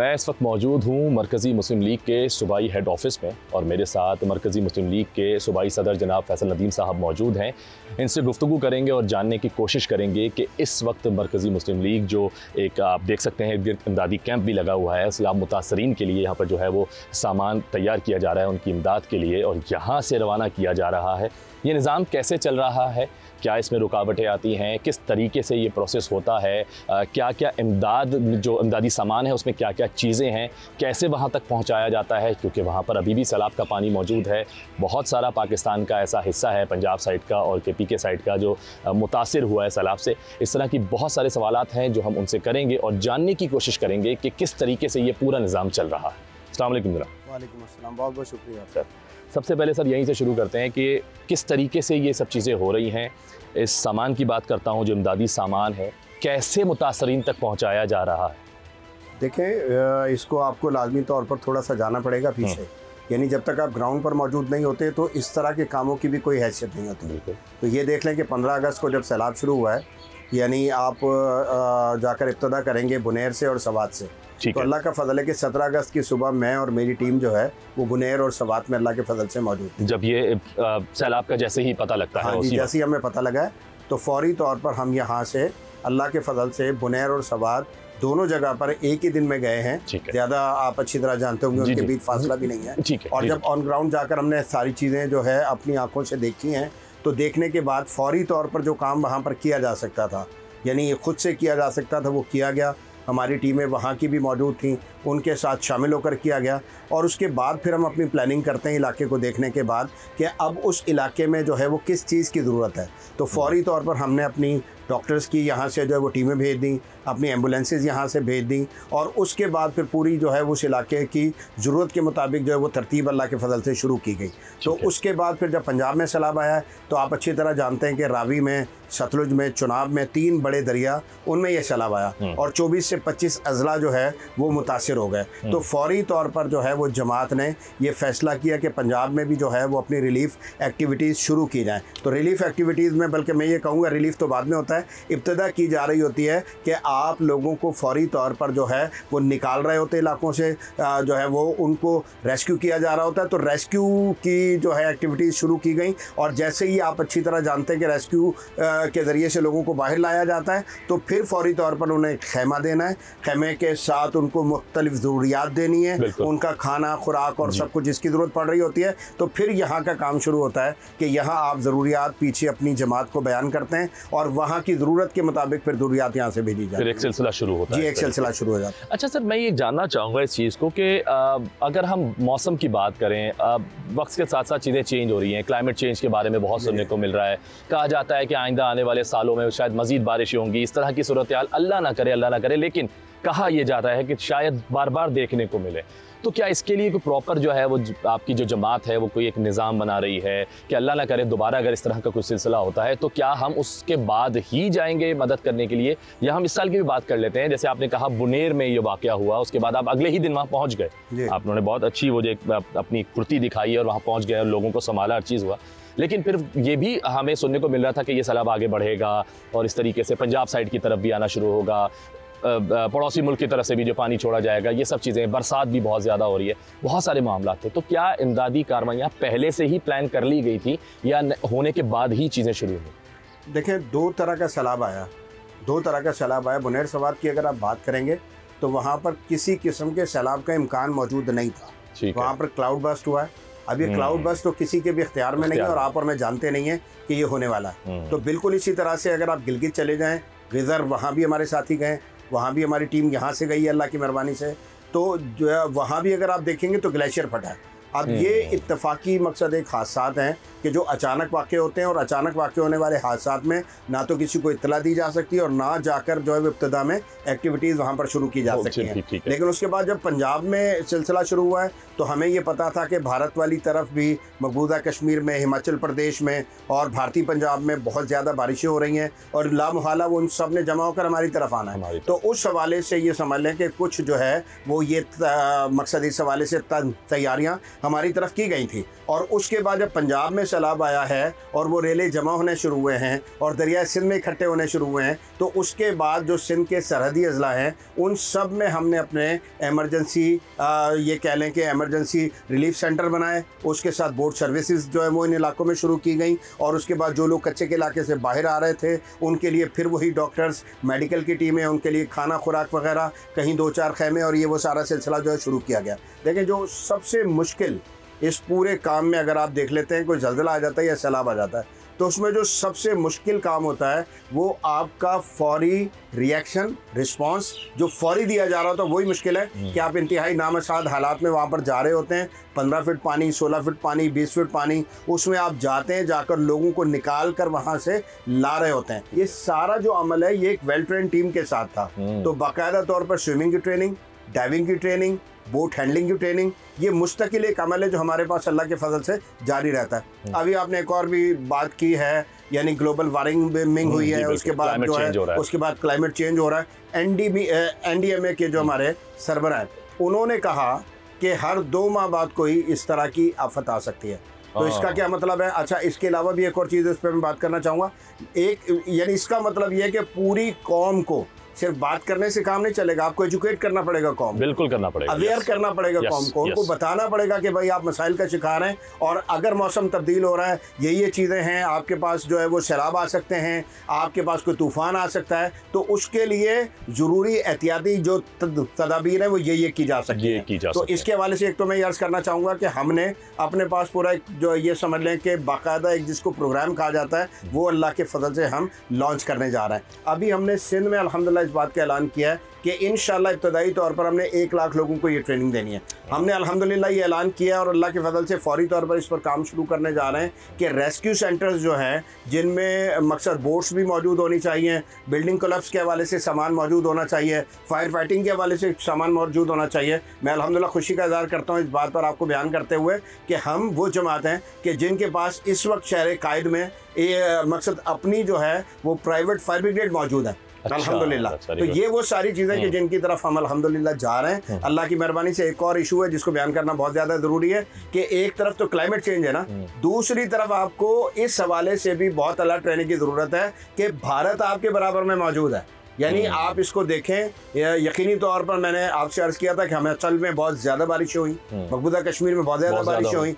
मैं इस वक्त मौजूद हूँ मरकज़ी मुस्लिम लीग के सूबाई हेड ऑफिस में और मेरे साथ मरकज़ी मुस्लिम लीग के सूबाई सदर जनाब फैसल नदीम साहब मौजूद हैं। इनसे गुफ्तगू करेंगे और जानने की कोशिश करेंगे कि इस वक्त मरकज़ी मुस्लिम लीग जो एक आप देख सकते हैं इर्द इमदादी कैंप भी लगा हुआ है, सैलाब मुतासरीन के लिए यहाँ पर जो है वो सामान तैयार किया जा रहा है उनकी इमदाद के लिए और यहाँ से रवाना किया जा रहा है। ये निज़ाम कैसे चल रहा है, क्या इसमें रुकावटें आती हैं, किस तरीके से ये प्रोसेस होता है, क्या क्या इमदाद जो इमदादी सामान है उसमें क्या क्या चीज़ें हैं, कैसे वहाँ तक पहुँचाया जाता है, क्योंकि वहाँ पर अभी भी सैलाब का पानी मौजूद है। बहुत सारा पाकिस्तान का ऐसा हिस्सा है, पंजाब साइड का और KP के साइड का, जो मुतासिर हुआ है सैलाब से। इस तरह की बहुत सारे सवालात हैं जो हम उनसे करेंगे और जानने की कोशिश करेंगे कि किस तरीके से ये पूरा निज़ाम चल रहा है। अस्सलाम वालेकुम जनाब। वालेकुम अस्सलाम, बहुत बहुत शुक्रिया सर। सबसे पहले सर यहीं से शुरू करते हैं कि किस तरीके से ये सब चीज़ें हो रही हैं। इस सामान की बात करता हूँ जो इमदादी सामान है, कैसे मुतासरीन तक पहुँचाया जा रहा है? देखें, इसको आपको लाजमी तौर पर थोड़ा सा जाना पड़ेगा पीछे, यानी जब तक आप ग्राउंड पर मौजूद नहीं होते तो इस तरह के कामों की भी कोई हैसियत नहीं होती। तो ये देख लें कि 15 अगस्त को जब सैलाब शुरू हुआ है, यानी आप जाकर इब्तदा करेंगे बुनेर से और सवात से। तो अल्लाह का फजल है कि 17 अगस्त की सुबह मैं और मेरी टीम जो है वो बुनेर और सवात में अल्लाह के फजल से मौजूद थी। जब ये सैलाब का जैसे ही पता लगता है, हाँ जी, जैसे ही हमें पता लगा है तो फौरी तौर पर हम यहाँ से अल्लाह के फजल से बुनेर और सवात दोनों जगह पर एक ही दिन में गए हैं। ज़्यादा आप अच्छी तरह जानते होंगे, उनके बीच फासला भी नहीं है। और जब ऑन ग्राउंड जाकर हमने सारी चीज़ें जो है अपनी आंखों से देखी हैं तो देखने के बाद फौरी तौर पर जो काम वहाँ पर किया जा सकता था, यानी खुद से किया जा सकता था, वो किया गया। हमारी टीमें वहाँ की भी मौजूद थीं, उनके साथ शामिल होकर किया गया। और उसके बाद फिर हम अपनी प्लानिंग करते हैं इलाके को देखने के बाद कि अब उस इलाके में जो है वो किस चीज़ की ज़रूरत है। तो फौरी तौर पर हमने अपनी डॉक्टर्स की यहाँ से जो है वो टीमें भेज दी, अपनी एम्बुलेंसेस यहाँ से भेज दी और उसके बाद फिर पूरी जो है उस इलाके की ज़रूरत के मुताबिक जो है वो तरतीब अल्लाह के फजल से शुरू की गई। तो उसके बाद फिर जब पंजाब में सैलाब आया तो आप अच्छी तरह जानते हैं कि रावी में, सतलुज में, चुनाब में 3 बड़े दरिया, उनमें यह सैलाब आया और 24 से 25 अजला जो है वो मुतासिर हो गए। तो फौरी तौर पर जो है वो जमात ने ये फैसला किया कि पंजाब में भी जो है वो अपनी रिलीफ एक्टिविटीज़ शुरू की जाएँ। तो रिलीफ एक्टिविटीज़ में, बल्कि मैं ये कहूँगा रिलीफ तो बाद में होता है, इब्तदा की जा रही होती है कि आप लोगों को फौरी तौर पर जो है वो निकाल रहे होते इलाकों से, जो है वो उनको रेस्क्यू किया जा रहा होता है। तो रेस्क्यू की जो है एक्टिविटीज़ शुरू की गई और जैसे ही आप अच्छी तरह जानते हैं कि रेस्क्यू के ज़रिए से लोगों को बाहर लाया जाता है तो फिर फौरी तौर पर उन्हें खैमा देना है, खैमे के साथ उनको मुख्तलिफ ज़रूरियात देनी है, उनका खाना, खुराक और सब कुछ जिसकी ज़रूरत पड़ रही होती है। तो फिर यहाँ का काम शुरू होता है कि यहाँ आप ज़रूरियात पीछे अपनी जमात को बयान करते हैं और वहाँ की ज़रूरत के मुताबिक फिर ज़रूरियात यहाँ से भेजी जाती है। फिर एक सिलसिला शुरू होता है। जी, एक सिलसिला शुरू हो जाता है। अच्छा सर, मैं ये जानना चाहूँगा इस चीज़ को कि अगर हम मौसम की बात करें, वक्त के साथ साथ चीज़ें चेंज हो रही हैं, क्लाइमेट चेंज के बारे में बहुत सुनने को मिल रहा है। कहा जाता है कि आइंदा आने वाले सालों में शायद मज़ीद बारिशें होंगी, इस तरह की सूरत हाल अल्लाह ना करे, लेकिन कहा यह जाता है कि शायद बार बार देखने को मिले। तो क्या इसके लिए कोई प्रॉपर जो है वो आपकी जो जमात है वो कोई एक निज़ाम बना रही है कि अल्लाह ना करे दोबारा अगर इस तरह का कोई सिलसिला होता है तो क्या हम उसके बाद ही जाएंगे मदद करने के लिए, या हम इस साल की भी बात कर लेते हैं? जैसे आपने कहा बुनेर में ये वाक़या हुआ, उसके बाद आप अगले ही दिन वहाँ पहुँच गए, आपने बहुत अच्छी वो जो अपनी कुर्ती दिखाई और वहाँ पहुँच गए और लोगों को संभाला, हर चीज़ हुआ। लेकिन फिर ये भी हमें सुनने को मिल रहा था कि ये सैलाब आगे बढ़ेगा और इस तरीके से पंजाब साइड की तरफ भी आना शुरू होगा, पड़ोसी मुल्क की तरफ से भी जो पानी छोड़ा जाएगा, ये सब चीज़ें, बरसात भी बहुत ज़्यादा हो रही है, बहुत सारे मामला थे। तो क्या इमदादी कार्रवाइयाँ पहले से ही प्लान कर ली गई थी या होने के बाद ही चीज़ें शुरू हुई? देखें, 2 तरह का सैलाब आया, 2 तरह का सैलाब आया। बुनेर सवात की अगर आप बात करेंगे तो वहाँ पर किसी किस्म के सैलाब का इम्कान मौजूद नहीं था। वहाँ पर क्लाउड बस्ट हुआ है। अब ये क्लाउड बस्ट तो किसी के भी इख्तियार में नहीं है और आप और मैं जानते नहीं है कि ये होने वाला है। तो बिल्कुल इसी तरह से अगर आप गिलगित चले जाएँ, गिज़र, वहाँ भी हमारे साथी गए, वहाँ भी हमारी टीम यहाँ से गई है अल्लाह की मेहरबानी से। तो जो है वहाँ भी अगर आप देखेंगे तो ग्लेशियर फटा है। अब ये इत्तफाकी मकसद एक हादसात हैं कि जो अचानक वाक़े होते हैं और अचानक वाक़े होने वाले हादसात में ना तो किसी को इत्तला दी जा सकती है और ना जाकर जो है इब्तदा में एक्टिविटीज़ वहाँ पर शुरू की जा सकती हैं। लेकिन उसके बाद जब पंजाब में सिलसिला शुरू हुआ है तो हमें ये पता था कि भारत वाली तरफ भी मकबूजा कश्मीर में, हिमाचल प्रदेश में और भारतीय पंजाब में बहुत ज़्यादा बारिशें हो रही हैं और लामहला वो उन सब ने जमा होकर हमारी तरफ आना है। तो उस हवाले से ये समझ लें कि कुछ जो है वो ये मकसद इस हवाले से तैयारियाँ हमारी तरफ की गई थी। और उसके बाद जब पंजाब में सैलाब आया है और वो रेले जमा होने शुरू हुए हैं और दरिया सिंध में इकट्ठे होने शुरू हुए हैं, तो उसके बाद जो सिंध के सरहदी अजला हैं उन सब में हमने अपने एमरजेंसी ये कह लें कि एमरजेंसी रिलीफ सेंटर बनाए। उसके साथ बोट सर्विसेज जो है वो इन इलाकों में शुरू की गई, और उसके बाद जो लोग कच्चे के इलाके से बाहर आ रहे थे उनके लिए फिर वही डॉक्टर्स, मेडिकल की टीमें, उनके लिए खाना खुराक वगैरह, कहीं 2-4 खैमे, और ये वो सारा सिलसिला जो है शुरू किया गया। देखें, जो सबसे मुश्किल इस पूरे काम में अगर आप देख लेते हैं, कोई ज़ल्ज़ला आ जाता है या सैलाब आ जाता है, तो उसमें जो सबसे मुश्किल काम होता है वो आपका फौरी रिएक्शन, रिस्पांस जो फौरी दिया जा रहा होता है, वही मुश्किल है कि आप इंतहाई नामसाद हालात में वहाँ पर जा रहे होते हैं। 15 फीट पानी, 16 फीट पानी, 20 फीट पानी, उसमें आप जाते हैं, जाकर लोगों को निकाल कर वहाँ से ला रहे होते हैं। ये सारा जो अमल है ये एक वेल ट्रेन टीम के साथ था। तो बाकायदा तौर पर स्विमिंग की ट्रेनिंग, डाइविंग की ट्रेनिंग, बोट हैंडलिंग की ट्रेनिंग, ये मुस्तकिल एक अमल है जो हमारे पास अल्लाह के फजल से जारी रहता है। अभी आपने एक और भी बात की है, यानी ग्लोबल वार्मिंग हुई है, उसके बाद जो है उसके बाद क्लाइमेट चेंज हो रहा है। NDMA के जो हमारे सरबराह हैं, उन्होंने कहा कि हर 2 माह बाद कोई इस तरह की आफत आ सकती है। तो इसका क्या मतलब है? अच्छा, इसके अलावा भी एक और चीज़ उस पर मैं बात करना चाहूँगा। यानी इसका मतलब ये है कि पूरी कौम को सिर्फ बात करने से काम नहीं चलेगा, आपको एजुकेट करना पड़ेगा कौम, बिल्कुल करना पड़ेगा, अवेयर करना पड़ेगा कौम को, उनको बताना पड़ेगा कि भाई आप मसाइल का शिकार हैं और अगर मौसम तब्दील हो रहा है ये चीज़ें हैं, आपके पास जो है वो सैलाब आ सकते हैं, आपके पास कोई तूफ़ान आ सकता है, तो उसके लिए ज़रूरी एहतियाती जो तदाबीर है वो ये की जा सकती है। तो इसके हवाले से एक तो मैं अर्ज़ करना चाहूँगा कि हमने अपने पास पूरा एक जो ये समझ लें कि बाकायदा एक जिसको प्रोग्राम कहा जाता है वो अल्लाह के फजल से हम लॉन्च करने जा रहे हैं। अभी हमने सिंध में अल्हम्दुलिल्लाह इस बात का ऐलान किया है कि इंशाल्लाह इब्तदाई तौर पर हमने 1 लाख लोगों को ये ट्रेनिंग देनी है। हमने अल्हम्दुलिल्लाह ये ऐलान किया है और अल्लाह के फजल से फौरी तौर पर इस पर काम शुरू करने जा रहे हैं कि रेस्क्यू सेंटर्स जो हैं, जिनमें मकसद बोट्स भी मौजूद होनी चाहिए, बिल्डिंग कोलैप्स के हवाले से सामान मौजूद होना चाहिए, फायर फाइटिंग के हवाले से सामान मौजूद होना चाहिए। मैं अल्हम्दुलिल्लाह खुशी का इज़हार करता हूँ इस बात पर आपको बयान करते हुए कि हम वो जमात हैं कि जिनके पास इस वक्त शहर कायद में मकसद अपनी जो है वो प्राइवेट फायर ब्रिगेड मौजूद है अल्हम्दुलिल्लाह। तो ये वो सारी चीज़ें कि जिनकी तरफ हम अल्हम्दुलिल्लाह जा रहे हैं। अल्लाह की मेहरबानी से एक और इशू है जिसको बयान करना बहुत ज़्यादा ज़रूरी है कि एक तरफ तो क्लाइमेट चेंज है ना, दूसरी तरफ आपको इस हवाले से भी बहुत अलर्ट रहने की ज़रूरत है कि भारत आपके बराबर में मौजूद है। यानी आप इसको देखें, यकीनी तौर पर मैंने आपसे अर्ज़ किया था कि हिमाचल में बहुत ज़्यादा बारिशें हुई, मकबूजा कश्मीर में बहुत ज़्यादा बारिशें हुई,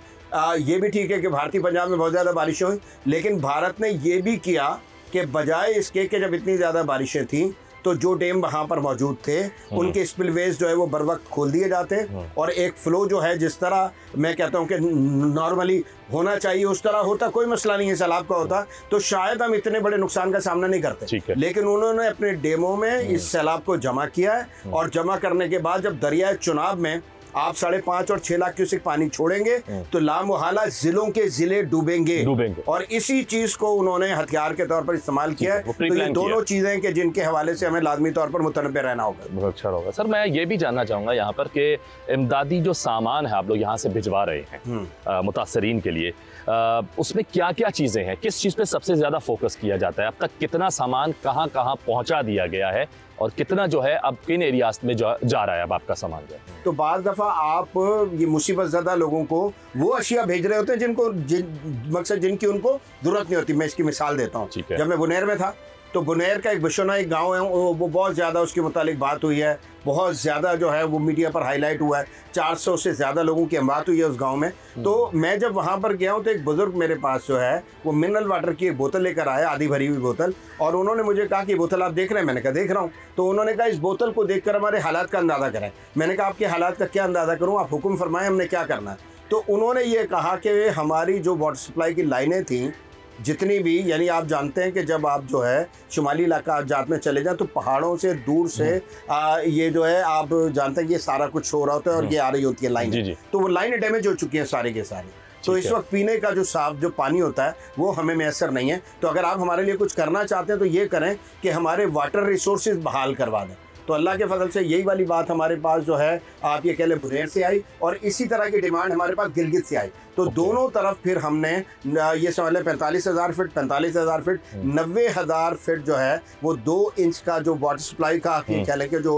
ये भी ठीक है कि भारतीय पंजाब में बहुत ज़्यादा बारिशें हुई, लेकिन भारत ने ये भी किया कि बजाय इसके कि जब इतनी ज़्यादा बारिशें थीं तो जो डैम वहाँ पर मौजूद थे उनके स्पिलवेज जो है वो बर वक्त खोल दिए जाते और एक फ़्लो जो है जिस तरह मैं कहता हूँ कि नॉर्मली होना चाहिए उस तरह होता, कोई मसला नहीं है सैलाब का होता, तो शायद हम इतने बड़े नुकसान का सामना नहीं करते। लेकिन उन्होंने अपने डैमों में इस सैलाब को जमा किया है और जमा करने के बाद जब दरिया चुनाव में आप 5.5 और 6 लाख क्यूसेक पानी छोड़ेंगे तो लामुहाला जिलों के जिले डूबेंगे और इसी चीज को उन्होंने हथियार के तौर पर इस्तेमाल किया है। तो ये दोनों चीजें कि जिनके हवाले से हमें लाजमी तौर पर मुतनब्बे रहना होगा। बहुत अच्छा होगा। सर, मैं ये भी जानना चाहूँगा यहाँ पर कि इमदादी जो सामान है आप लोग यहाँ से भिजवा रहे हैं मुतासरीन के लिए, उसमें क्या क्या चीज़ें हैं, किस चीज़ पे सबसे ज़्यादा फोकस किया जाता है, अब तक कितना सामान कहाँ कहाँ पहुँचा दिया गया है और कितना जो है अब किन एरियाज में जा रहा है अब आपका सामान जो है? तो बाज़ दफ़ा आप ये मुसीबत ज़दा लोगों को वो अशिया भेज रहे होते हैं जिनको मकसद जिनकी उनको ज़रूरत नहीं होती। मैं इसकी मिसाल देता हूँ। जब मैं बुनेर में था तो बुनेर का एक बिशोना एक गाँव है, वो बहुत ज़्यादा उसके मुतालिक बात हुई है, बहुत ज़्यादा जो है वो मीडिया पर हाईलाइट हुआ है, 400 से ज़्यादा लोगों की अमवात हुई है उस गांव में। तो मैं जब वहाँ पर गया हूँ तो एक बुज़ुर्ग मेरे पास जो है वो मिनरल वाटर की एक बोतल लेकर आया, आधी भरी हुई बोतल, और उन्होंने मुझे कहा कि बोतल आप देख रहे हैं? मैंने कहा देख रहा हूँ। तो उन्होंने कहा इस बोतल को देखकर हमारे हालात का अंदाज़ा करें। मैंने कहा आपके हालात का क्या अंदाज़ा करूँ, आप हुक्म फरमाएं, हमने क्या करना है। तो उन्होंने ये कहा कि हमारी जो वाटर सप्लाई की लाइनें थीं जितनी भी, यानी आप जानते हैं कि जब आप जो है शुमाली इलाका जात में चले जाएं तो पहाड़ों से दूर से ये जो है आप जानते हैं ये सारा कुछ हो रहा होता है और ये आ रही होती है लाइन, तो वो लाइनें डैमेज हो चुकी हैं सारी के सारी। तो इस वक्त पीने का जो साफ जो पानी होता है वो हमें मैसर नहीं है। तो अगर आप हमारे लिए कुछ करना चाहते हैं तो ये करें कि हमारे वाटर रिसोर्सेज बहाल करवा दें। तो अल्लाह के फजल से यही वाली बात हमारे पास जो है आप ये कह लें बुनेर से आई, और इसी तरह की डिमांड हमारे पास गिलगित से आई। तो दोनों तरफ फिर हमने ये समझ लें 45,000 फीट 45,000 फीट 90,000 फीट जो है वो 2 इंच का जो वाटर सप्लाई का कह लें कि जो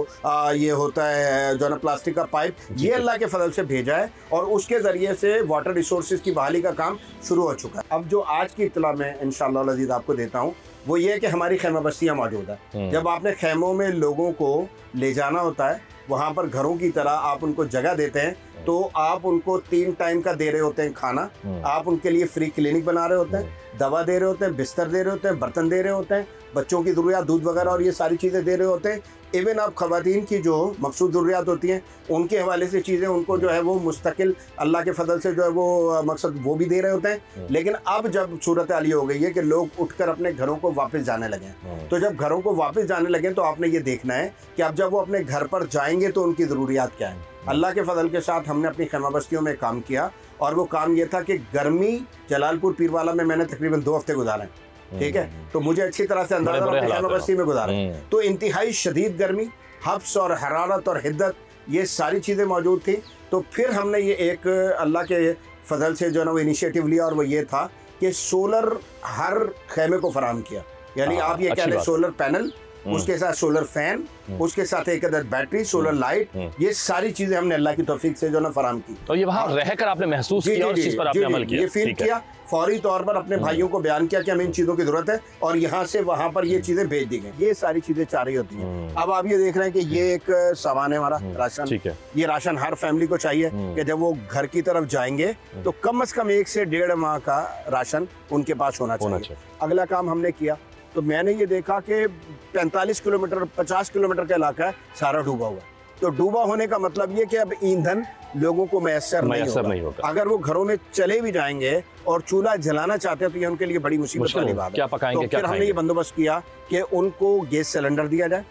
ये होता है जो ना प्लास्टिक का पाइप, ये अल्लाह के फजल से भेजा है और उसके ज़रिए से वाटर रिसोर्सेज की बहाली का काम शुरू हो चुका है। अब जो आज की इत्तला मैं इंशाअल्लाह अज़ीज़ आपको देता हूँ वो ये है कि हमारी खैमा बस्तियाँ मौजूद है। जब आपने खैमों में लोगों को ले जाना होता है, वहाँ पर घरों की तरह आप उनको जगह देते हैं, तो आप उनको 3 टाइम का दे रहे होते हैं खाना, आप उनके लिए फ्री क्लिनिक बना रहे होते हैं, दवा दे रहे होते हैं, बिस्तर दे रहे होते हैं, बर्तन दे रहे होते हैं, बच्चों की ज़रूरियात दूध वगैरह और ये सारी चीज़ें दे रहे होते हैं। इवन आप ख़वातीन की जो मकसूद ज़रूरियात होती हैं उनके हवाले से चीज़ें उनको जो है वो मुस्तकिल अल्लाह के फजल से जो है वो मकसद वो भी दे रहे होते हैं। लेकिन अब जब सूरत हाल ये हो गई है कि लोग उठकर अपने घरों को वापस जाने लगे हैं, तो जब घरों को वापस जाने लगे तो आपने ये देखना है कि अब जब वो अपने घर पर जाएंगे तो उनकी ज़रूरियात क्या है। अल्लाह के फजल के साथ हमने अपनी खैमा बस्तियों में काम किया और वो काम ये था कि गर्मी जलालपुर पीरवाला में मैंने तकरीबन 2 हफ्ते गुजारे, ठीक है, तो मुझे अच्छी तरह से अंदाजा खैमा बस्ती में गुजारा। तो इंतहाई शदीद गर्मी, हब्स और हरारत और हिद्दत ये सारी चीज़ें मौजूद थी। तो फिर हमने ये एक अल्लाह के फजल से जो ना वो इनिशिएटिव लिया और वो ये था कि सोलर हर खैमे को फराहम किया। यानी आप ये कह लें सोलर पैनल, उसके साथ सोलर फैन, उसके साथ एक अदर बैटरी, सोलर लाइट, ये सारी चीजें हमने अल्लाह की तौफीक से जो ना फराहम की। तो ये वहाँ रहकर आपने महसूस किया और इस चीज पर आपने अमल किया, ये फील किया, फौरी तौर पर अपने भाइयों को बयान किया कि हमें इन चीज़ों की ज़रूरत है और यहाँ से वहाँ पर ये चीज़ें भेज दी गई। ये सारी चीज़ें चाह रही होती हैं। अब आप ये देख रहे हैं कि ये एक सामान है हमारा राशन, ठीक है, ये राशन हर फैमिली को चाहिए कि जब वो घर की तरफ जाएंगे तो कम से कम 1 से 1.5 माह का राशन उनके पास होना चाहिए। अगला काम हमने किया तो मैंने ये देखा कि 45 किलोमीटर 50 किलोमीटर का इलाका है सारा डूबा हुआ। तो डूबा होने का मतलब ये कि अब ईंधन लोगों को मैसर नहीं होगा। अगर वो घरों में चले भी जाएंगे और चूल्हा जलाना चाहते हैं तो ये उनके लिए बड़ी मुसीबत वाली बात है। क्या पकाएंगे, तो फिर हमने ये बंदोबस्त किया कि उनको गैस सिलेंडर दिया जाए,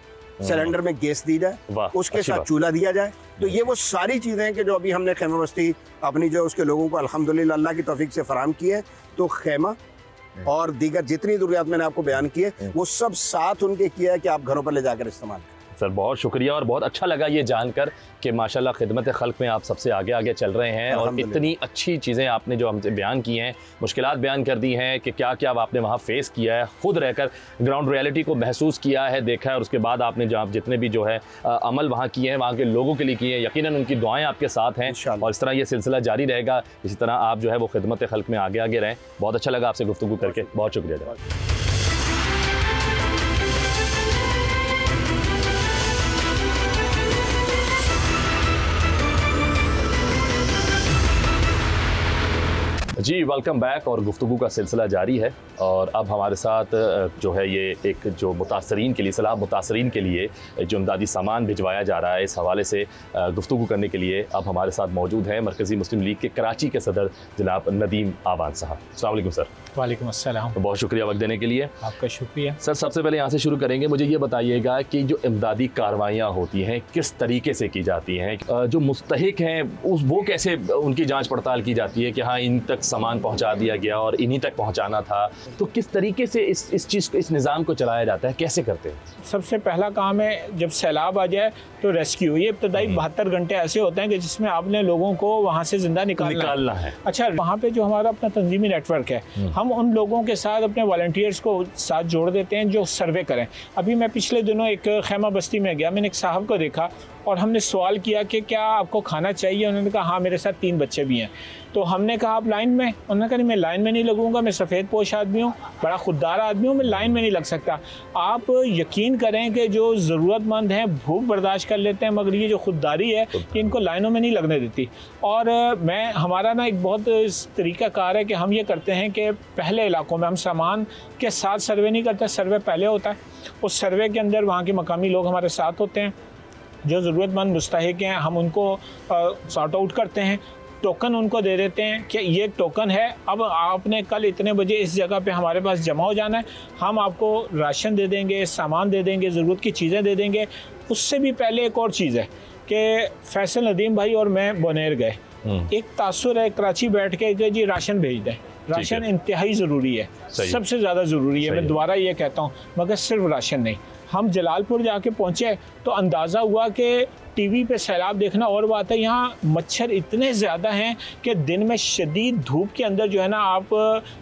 सिलेंडर में गैस दी जाए, उसके साथ चूल्हा दिया जाए। तो ये वो सारी चीज़ें हैं कि जो अभी हमने खैमा बस्ती अपनी जो उसके लोगों को अल्हम्दुलिल्लाह अल्लाह की तौफीक से फराहम की है। तो खैमा और दीगर जितनी ज़रूरियात मैंने आपको बयान की है वो सब साथ उनके किया है कि आप घरों पर ले जाकर इस्तेमाल करें। सर बहुत शुक्रिया और बहुत अच्छा लगा ये जानकर कि माशाल्लाह खिदमत खल्क में आप सबसे आगे आगे चल रहे हैं और इतनी अच्छी चीज़ें आपने जो हमसे बयान की हैं, मुश्किलात बयान कर दी हैं कि क्या क्या आपने वहाँ फेस किया है, खुद रहकर ग्राउंड रियलिटी को महसूस किया है, देखा है और उसके बाद आपने जो आप जितने भी जो है अमल वहाँ किए हैं वहाँ के लोगों के लिए किए हैं, यकीनन उनकी दुआएँ आपके साथ हैं और इस तरह ये सिलसिला जारी रहेगा। इसी तरह आप जो है वो खिदमत खल्क में आगे आगे रहें। बहुत अच्छा लगा आपसे गुफ्तगू करके, बहुत शुक्रिया। जी वेलकम बैक और गुफ्तगू का सिलसिला जारी है और अब हमारे साथ जो है ये एक जो मुतासरीन के लिए सलाह मुतासरीन के लिए जो इमदादी सामान भिजवाया जा रहा है इस हवाले से गुफ्तगू करने के लिए अब हमारे साथ मौजूद हैं मरकज़ी मुस्लिम लीग के कराची के सदर जनाब नदीम आवान साहब। अस्सलाम वालेकुम सर। वालेकुम अस्सलाम। बहुत शुक्रिया वक्त देने के लिए। आपका शुक्रिया सर। सबसे पहले यहाँ से शुरू करेंगे, मुझे ये बताइएगा कि जो इमदादी कार्रवाइयाँ होती हैं किस तरीके से की जाती हैं, जो मुस्तहिक हैं वो कैसे उनकी जाँच पड़ताल की जाती है कि हाँ इन तक सामान पहुंचा दिया गया और इन्हीं तक पहुंचाना था, तो किस तरीके से इस चीज़ इस निज़ाम को चलाया जाता है, कैसे करते हैं? सबसे पहला काम है जब सैलाब आ जाए तो रेस्क्यू। ये इब्तदाई 72 घंटे ऐसे होते हैं कि जिसमें आपने लोगों को वहाँ से जिंदा निकालना है। अच्छा, वहाँ पे जो हमारा अपना तंजीमी नेटवर्क है, हम उन लोगों के साथ अपने वॉलंटियर्स को साथ जोड़ देते हैं जो सर्वे करें। अभी मैं पिछले दिनों एक खैमा बस्ती में गया, मैंने एक साहब को देखा और हमने सवाल किया कि क्या आपको खाना चाहिए? उन्होंने कहा हाँ मेरे साथ 3 बच्चे भी हैं। तो हमने कहा आप लाइन में? उन्होंने कहा नहीं मैं लाइन में नहीं लगूंगा, मैं सफ़ेद पोश आदमी हूँ, बड़ा खुददार आदमी हूँ, मैं लाइन में नहीं लग सकता। आप यकीन करें कि जो ज़रूरतमंद हैं भूख बर्दाश्त कर लेते हैं, मगर ये जो खुददारी है कि इनको लाइनों में नहीं लगने देती। और हमारा ना एक बहुत तरीक़ाकार है कि हम ये करते हैं कि पहले इलाकों में हम सामान के साथ सर्वे नहीं करते, सर्वे पहले होता है। उस सर्वे के अंदर वहाँ के मकामी लोग हमारे साथ होते हैं, जो ज़रूरतमंद मुस्तहिक हैं हम उनको सॉर्ट आउट करते हैं, टोकन उनको दे देते हैं कि ये टोकन है, अब आपने कल इतने बजे इस जगह पे हमारे पास जमा हो जाना है, हम आपको राशन दे देंगे, सामान दे देंगे, ज़रूरत की चीज़ें दे देंगे। उससे भी पहले एक और चीज़ है कि फैसल नदीम भाई और मैं बोनेर गए, एक तासुर है कराची बैठ के जी राशन भेज दें। राशन इंतहाई ज़रूरी है, सबसे ज़्यादा ज़रूरी है, मैं दोबारा ये कहता हूँ, मगर सिर्फ राशन नहीं, हम जलालपुर जाके पहुँचे तो अंदाज़ा हुआ कि टीवी पे सैलाब देखना और बात है, यहाँ मच्छर इतने ज़्यादा हैं कि दिन में शदीद धूप के अंदर जो है ना आप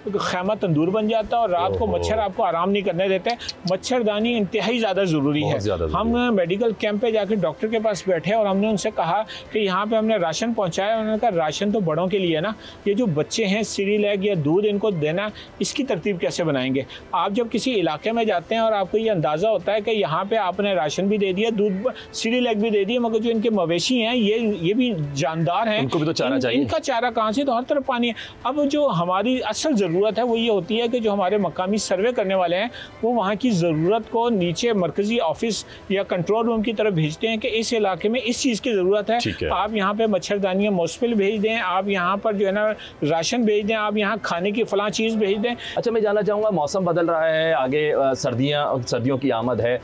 खैमा तंदूर बन जाता है और रात को मच्छर आपको आराम नहीं करने देते। मच्छरदानी इंतहाई ज़्यादा ज़रूरी है। हम मेडिकल कैंप पे जाकर डॉक्टर के पास बैठे और हमने उनसे कहा कि यहाँ पे हमने राशन पहुँचाया। उन्होंने कहा राशन तो बड़ों के लिए ना, ये जो बच्चे हैं सीरियलैक या दूध इनको देना, इसकी तरतीब कैसे बनाएंगे। आप जब किसी इलाके में जाते हैं और आपको ये अंदाज़ा होता है कि यहाँ पर आपने राशन भी दे दिया, दूध सीरियलैक भी दे दिया, मगर जो इनके मवेशी हैं ये भी जानदार हैं, उनको भी तो चारा चाहिए। इनका चारा कहाँ से, तो हर तरफ पानी है। अब जो हमारी असल ज़रूरत है वो ये होती है कि जो हमारे मकामी सर्वे करने वाले हैं वो वहाँ की ज़रूरत को नीचे मरकज़ी ऑफिस या कंट्रोल रूम की तरफ भेजते हैं कि इस इलाके में इस चीज़ की ज़रूरत है, आप यहाँ पे मच्छरदानियाँ मुस्पिल भेज दें, आप यहाँ पर जो है ना राशन भेज दें, आप यहाँ खाने की फ़लाँ चीज़ भेज दें। अच्छा, मैं जानना चाहूँगा, मौसम बदल रहा है, आगे सर्दियों की आमद है,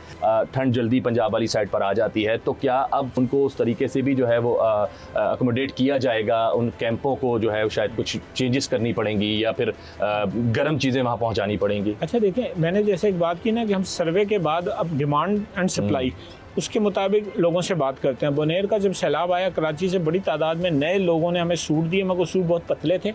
ठंड जल्दी पंजाब वाली साइड पर आ जाती है, तो क्या अब उनको उस तरीके से भी जो है वो अकोमोडेट किया जाएगा, उन कैंपों को जो है शायद कुछ चेंजेस करनी पड़ेंगी या फिर गर्म चीज़ें वहाँ पहुँचानी पड़ेंगी? अच्छा देखें, मैंने जैसे एक बात की ना कि हम सर्वे के बाद अब डिमांड एंड सप्लाई उसके मुताबिक लोगों से बात करते हैं। बुनेर का जब सैलाब आया कराची से बड़ी तादाद में नए लोगों ने हमें सूट दिए, मगर सूट बहुत पतले थे,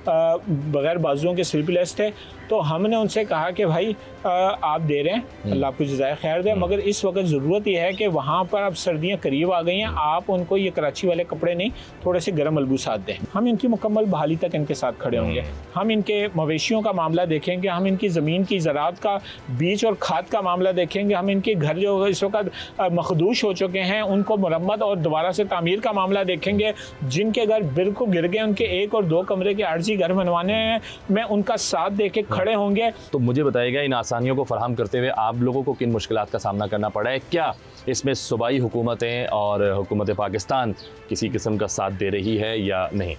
बग़ैर बाजुओं के स्लीपलेस थे। तो हमने उनसे कहा कि भाई आप दे रहे हैं, अल्लाह आपको जज़ाए खैर दे, मगर इस वक्त ज़रूरत यह है कि वहाँ पर अब सर्दियाँ करीब आ गई हैं, आप उनको ये कराची वाले कपड़े नहीं, थोड़े से गर्म मलबूसात दें। हम इनकी मुकम्मल बहाली तक इनके साथ खड़े होंगे। हम इनके मवेशियों का मामला देखेंगे, हम इनकी ज़मीन की ज़राअत का बीज और खाद का मामला देखेंगे, हम इनके घर जो इस वक्त मखदूश हो चुके हैं उनको मरम्मत और दोबारा से तामीर का मामला देखेंगे। जिनके घर बिल्कुल गिर गए, उनके 1 और 2 कमरे के आर्जी घर बनवाने में उनका साथ दे के खड़े होंगे। तो मुझे बताइएगा, इन आसानियों को फराहम करते हुए आप लोगों को किन मुश्किलात का सामना करना पड़ा है? क्या इसमें सूबाई हुकूमतें और हुकूमत पाकिस्तान किसी किस्म का साथ दे रही है या नहीं?